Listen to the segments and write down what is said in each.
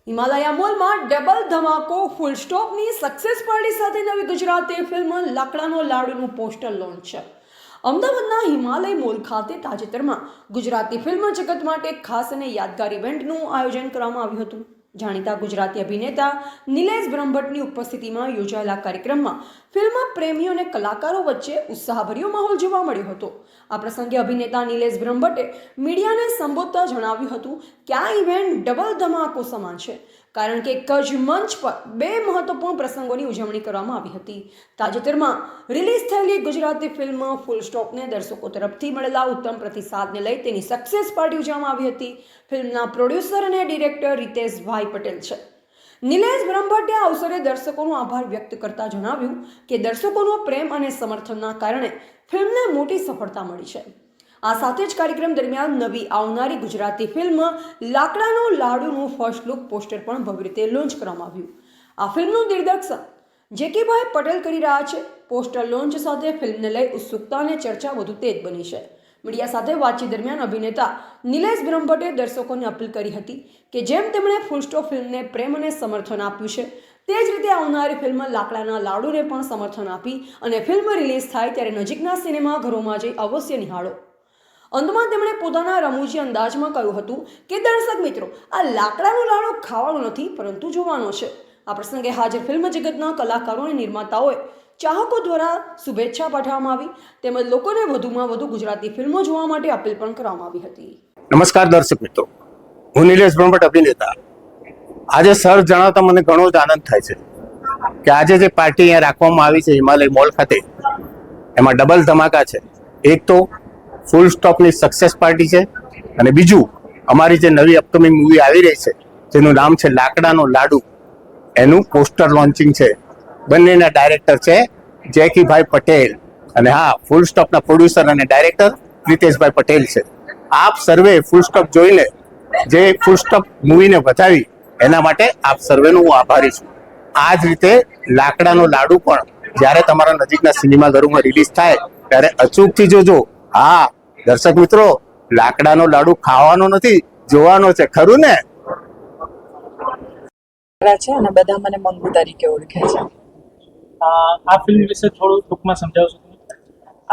હિમાલયા મોલમાં ડબલ ધમાકો ફૂલ સ્ટોપની success party સાથે નવી ગુજરાતી ફિલ્મ લાકડાનો લાડુનું પોસ્ટર લોન્ચ છે. અમદાવાદના હિમાલય મોલ ખાતે તાજેતરમાં ગુજરાતી ફિલ્મ જગત માટે ખાસ અને યાદગાર ઇવેન્ટનું આયોજન કરવામાં આવ્યું હતું. જાણીતા ગુજરાતી અભિનેતા નિલેશ બ્રહ્મભટ્ટની ઉપસ્થિતિમાં યોજાયેલા કાર્યક્રમમાં ફિલ્મ પ્રેમીઓ અને કલાકારો વચ્ચે ઉત્સાહભર્યો માહોલ જોવા મળ્યો હતો. આ પ્રસંગે અભિનેતા નિલેશ બ્રહ્મભટ્ટે મીડિયાને સંબોધતા જણાવ્યું હતું કે આ ઇવેન્ટ ડબલ ધમાકો સમાન છે, કારણ કે એક જ મંચ પર બે મહત્વપૂર્ણ પ્રસંગોની ઉજવણી કરવામાં આવી હતી. તાજેતરમાં રિલીઝ થયેલી ગુજરાતી ફિલ્મ ફૂલ સ્ટોપને દર્શકો તરફથી મળેલા ઉત્તમ પ્રતિસાદને લઈ તેની સક્સેસ પાર્ટી ઉજવવામાં આવી હતી. ફિલ્મના પ્રોડ્યુસર અને ડિરેક્ટર રીતેશભાઈ પટેલ છે. નિલેશ બ્રહ્મભટ્ટે આ અવસરે દર્શકોનો આભાર વ્યક્ત કરતા જણાવ્યું કે દર્શકોનો પ્રેમ અને સમર્થનના કારણે ફિલ્મને મોટી સફળતા મળી છે. આ સાથે જ કાર્યક્રમ દરમિયાન નવી આવનારી ગુજરાતી ફિલ્મ લાકડાનો લાડુનું ફર્સ્ટ લુક પોસ્ટર પણ ભવ્ય રીતે લોન્ચ કરવામાં આવ્યું. આ ફિલ્મનું દિગ્દર્શન જેકેભાઈ પટેલ કરી રહ્યા છે. પોસ્ટર લોન્ચ સાથે ફિલ્મને લઈ ઉત્સુકતા અને ચર્ચા વધુ તેજ બની છે. મીડિયા સાથે વાતચીત દરમિયાન અભિનેતા નિલેશ બ્રહ્મભટ્ટે દર્શકોને અપીલ કરી હતી કે જેમ તેમણે ફૂલ સ્ટોપ ફિલ્મને પ્રેમ અને સમર્થન આપ્યું છે, તે જ રીતે આવનારી ફિલ્મ લાકડાના લાડુને પણ સમર્થન આપી અને ફિલ્મ રિલીઝ થાય ત્યારે નજીકના સિનેમાઘરોમાં જઈ અવશ્ય નિહાળો. અંતમાં તેમણે પોતાના રમૂજી અંદાજમાં કહ્યું હતું કે દર્શક મિત્રો, આ લાકડાનો લાડુ ખાવાનો નથી પરંતુ જોવાનો છે. આ પ્રસંગે હાજર ફિલ્મ જગતના કલાકારો અને નિર્માતાઓએ ચાહકો દ્વારા શુભેચ્છા પાઠવવામાં આવી તેમજ લોકોને વધુમાં વધુ ગુજરાતી ફિલ્મો જોવા માટે અપીલ પણ કરવામાં આવી હતી. નમસ્કાર દર્શક મિત્રો, હું નિલેશ બ્રહ્મભટ્ટ અભિનેતા. આજે સર જણાવતા મને ઘણો જ આનંદ થાય છે કે આજે જે પાર્ટી અહીંયા રાખવામાં આવી છે હિમાલય મોલ ખાતે, એમાં ડબલ ધમાકા છે. એક તો ફૂલ સ્ટોપની સક્સેસ પાર્ટી છે અને બીજું અમારી જે નવી અપકમિંગ મૂવી આવી રહી છે જેનું નામ છે લાકડાનો લાડુ, એનું પોસ્ટર લોન્ચિંગ છે. બંનેના ડાયરેક્ટર છે જેકીભાઈ પટેલ અને હા, ફૂલ સ્ટોપના પ્રોડ્યુસર અને ડાયરેક્ટર રીતેશભાઈ પટેલ છે. આપ સર્વે ફૂલ સ્ટોપ જોઈને જે ફૂલ સ્ટોપ મૂવીને વધાવી એના માટે આપ સર્વેનો હું આભારી છું. આ જ રીતે લાકડાનો લાડુ પણ જ્યારે તમારા નજીકના સિનેમાઘરોમાં રિલીઝ થાય ત્યારે અચૂકથી જોજો. હા દર્શક મિત્રો, લાકડાનો લાડુ ખાવાનો નથી, જોવાનો છે, ખરું ને? છે અને બધા મને મંગુ તરીકે ઓળખે છે. આ ફિલ્મ વિશે થોડું ટૂંકમાં સમજાવશો?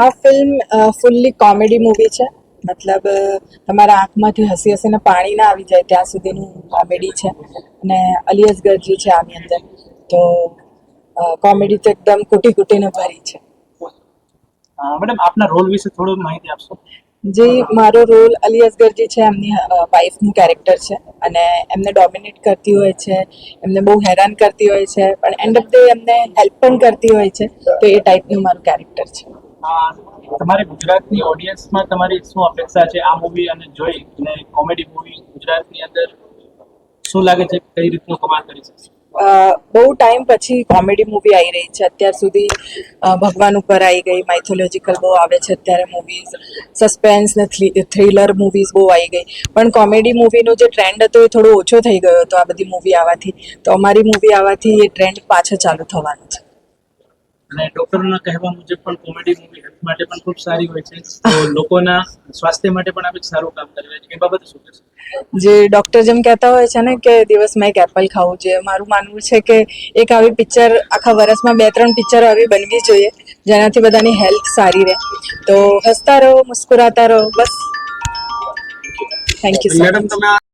આ ફિલ્મ ફૂલ્લી કોમેડી મૂવી છે. મતલબ તમારા આંખમાંથી હસી હસીને પાણી ના આવી જાય ત્યાં સુધીનું કોમેડી છે અને અલી અસગરજી છે આની અંદર, તો કોમેડી તો એકદમ કૂટી કૂટીને ભરી છે. મેડમ, આપના રોલ વિશે થોડું માહિતી આપશો? જે મારો રોલ અલી અસગરજી છે, એમની વાઈફનું કેરેક્ટર છે અને એમને ડોમિનેટ કરતી હોય છે, એમને બહુ હેરાન કરતી હોય છે, પણ એન્ડ ઓફ ધ એમને હેલ્પ પણ કરતી હોય છે. તો એ ટાઈપનું મારું કેરેક્ટર છે. તમારે ગુજરાતની ઓડિયન્સમાં તમારી શું અપેક્ષા છે આ મૂવી અને જોઈ અને કોમેડી મૂવી ગુજરાતની અંદર શું લાગે છે કઈ રીતનું કમાલ કરી શકશે? બહુ ટાઈમ પછી કોમેડી મૂવી આવી રહી છે. અત્યાર સુધી ભગવાન ઉપર આવી ગઈ, માઇથોલોજીકલ બહુ આવે છે અત્યારે મૂવીઝ, સસ્પેન્સ ને થ્રિલર મૂવીઝ બહુ આવી ગઈ, પણ કોમેડી મૂવીનો જે ટ્રેન્ડ હતો એ થોડો ઓછો થઈ ગયો હતો આ બધી મૂવી આવવાથી. તો અમારી મૂવી આવવાથી એ ટ્રેન્ડ પાછો ચાલુ થવાનો છે. અને ડોક્ટરના કહેવા મુજબ પણ કોમેડી મૂવી હેલ્થ માટે પણ ખૂબ સારી હોય છે, તો લોકોના સ્વાસ્થ્ય માટે પણ આપણે સારું કામ કરી રહ્યા છે. એ બાબતે શું કહેશો? જે ડૉક્ટર જેમ કહેતા હોય છે ને કે દિવસમાં એક એપલ ખાવું જોઈએ, મારું માનવું છે કે એક આવી પિક્ચર આખા વર્ષમાં 2-3 પિક્ચરો આવી બનવી જોઈએ જેનાથી બધાની હેલ્થ સારી રહે. તો હસતા રહો, મુસ્કુરાતા રહો, બસ. Thank you. મેડમ, તમે